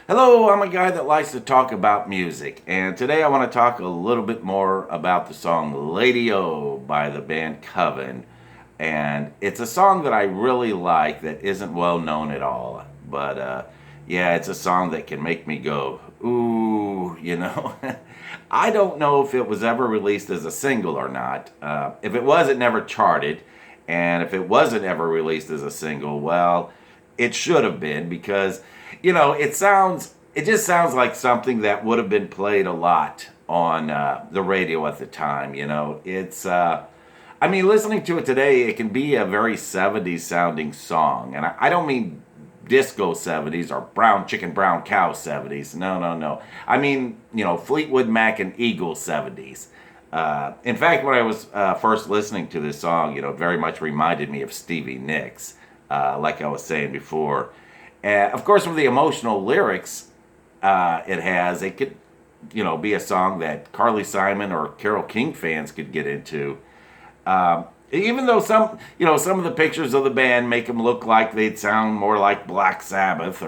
Hello, I'm a guy that likes to talk about music, and today I want to talk a little bit more about the song Lady O by the band Coven. And it's a song that I really like that isn't well known at all. But yeah, it's a song that can make me go, ooh. I don't know if it was ever released as a single or not. If it was, it never charted. And if it wasn't ever released as a single, well, it should have been because it just sounds like something that would have been played a lot on the radio at the time. I mean, listening to it today, it can be a very 70s sounding song. And I don't mean disco 70s or brown chicken, brown cow 70s. No, no, no. I mean, Fleetwood Mac and Eagles 70s. In fact, when I was first listening to this song, it very much reminded me of Stevie Nicks, like I was saying before. Of course, with the emotional lyrics it could, be a song that Carly Simon or Carole King fans could get into. Even though some of the pictures of the band make them look like they'd sound more like Black Sabbath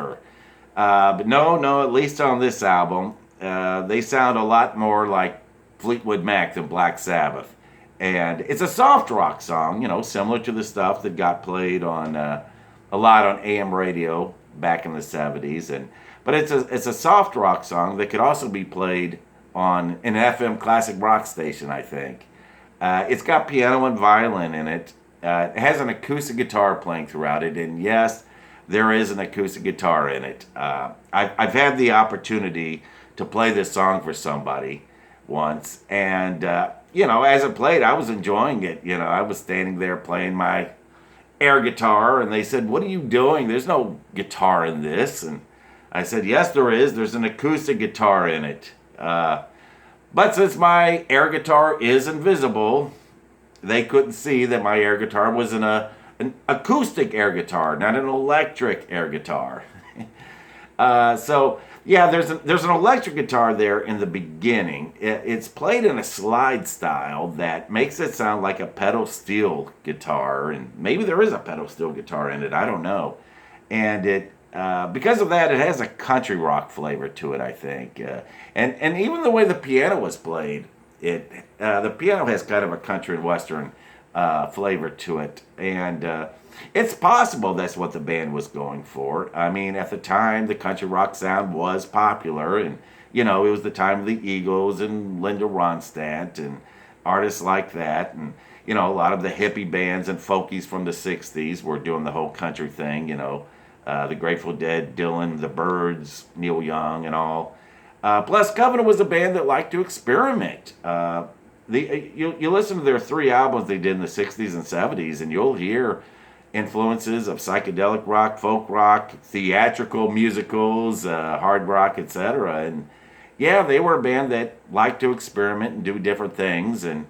but no, no, at least on this album, they sound a lot more like Fleetwood Mac than Black Sabbath. And it's a soft rock song, similar to the stuff that got played on a lot on AM radio back in the 70s. But it's a soft rock song that could also be played on an FM classic rock station, I think. It's got piano and violin in it. It has an acoustic guitar playing throughout it, and yes, there is an acoustic guitar in it. I've had the opportunity to play this song for somebody once, and as it played, I was enjoying it. I was standing there playing my air guitar, and they said, "What are you doing? There's no guitar in this." And I said, "Yes, there is. There's an acoustic guitar in it." But since my air guitar is invisible, they couldn't see that my air guitar was an acoustic air guitar, not an electric air guitar. So yeah, there's an electric guitar there in the beginning. It's played in a slide style that makes it sound like a pedal steel guitar, and maybe there is a pedal steel guitar in it. I don't know. And because of that, it has a country rock flavor to it, I think. And even the way the piano was played, the piano has kind of a country and western flavor to it, and it's possible that's what the band was going for. I mean, at the time, the country rock sound was popular, and it was the time of the Eagles and Linda Ronstadt and artists like that, and a lot of the hippie bands and folkies from the '60s were doing the whole country thing. The Grateful Dead, Dylan, the Byrds, Neil Young, and all. Plus, Coven was a band that liked to experiment. You listen to their three albums they did in the '60s and '70s, and you'll hear influences of psychedelic rock, folk rock, theatrical musicals, hard rock, etc. And yeah, they were a band that liked to experiment and do different things, and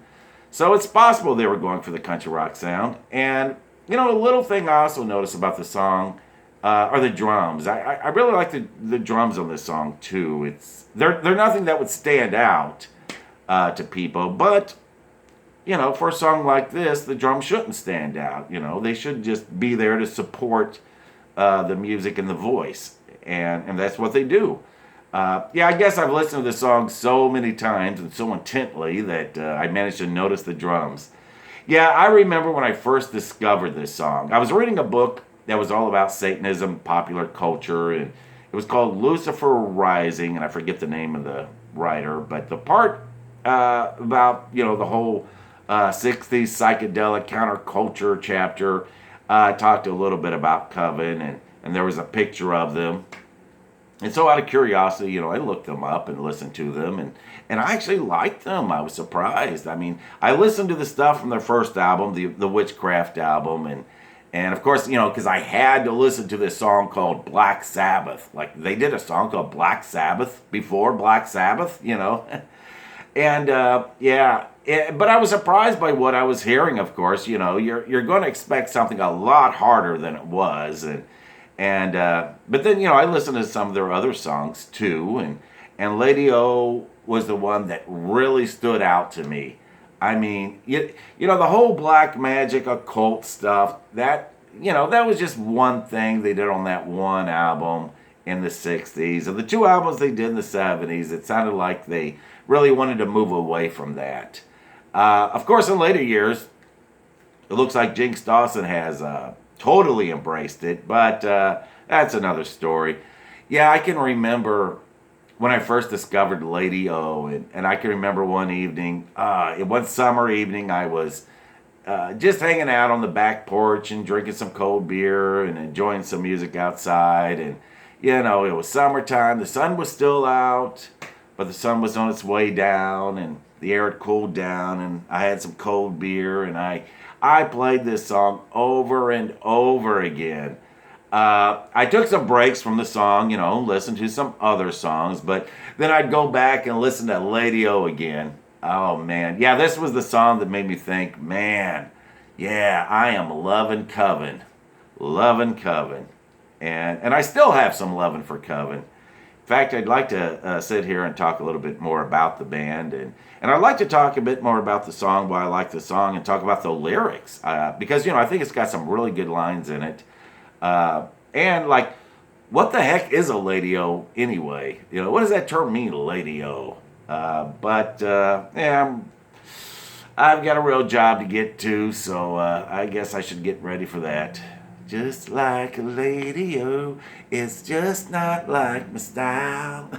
so it's possible they were going for the country rock sound. And a little thing I also noticed about the song are the drums. I really like the drums on this song too. They're nothing that would stand out to people, but for a song like this, the drums shouldn't stand out. They should just be there to support the music and the voice, and that's what they do. Yeah, I guess I've listened to this song so many times and so intently that I managed to notice the drums. Yeah, I remember when I first discovered this song. I was reading a book that was all about Satanism, popular culture, and it was called Lucifer Rising, and I forget the name of the writer, but the part about the whole '60s psychedelic counterculture chapter talked a little bit about Coven, and there was a picture of them. And so out of curiosity, I looked them up and listened to them, and I actually liked them. I was surprised. I mean, I listened to the stuff from their first album, the Witchcraft album, and of course, because I had to listen to this song called Black Sabbath. Like, they did a song called Black Sabbath before Black Sabbath, And yeah, but I was surprised by what I was hearing. Of course, you're going to expect something a lot harder than it was, and but then I listened to some of their other songs too, and Lady O was the one that really stood out to me. I mean, the whole black magic occult stuff, that was just one thing they did on that one album. in the 60s. And the two albums they did in the 70s, it sounded like they really wanted to move away from that. Of course, in later years, it looks like Jinx Dawson has totally embraced it, but that's another story. Yeah, I can remember when I first discovered Lady O, and I can remember one evening, one summer evening, I was just hanging out on the back porch and drinking some cold beer and enjoying some music outside. And, it was summertime. The sun was still out, but the sun was on its way down and the air had cooled down. And I had some cold beer and I played this song over and over again. I took some breaks from the song, listened to some other songs, but then I'd go back and listen to Lady O again. Oh man, yeah, this was the song that made me think, man, yeah, I am loving Coven, and I still have some loving for Coven. In fact, I'd like to sit here and talk a little bit more about the band, and I'd like to talk a bit more about the song, why I like the song, and talk about the lyrics, because I think it's got some really good lines in it, and like, what the heck is a lady-o anyway? What does that term mean, lady-o? But yeah, I've got a real job to get to, so I guess I should get ready for that. Just like a lady-o, it's just not like my style.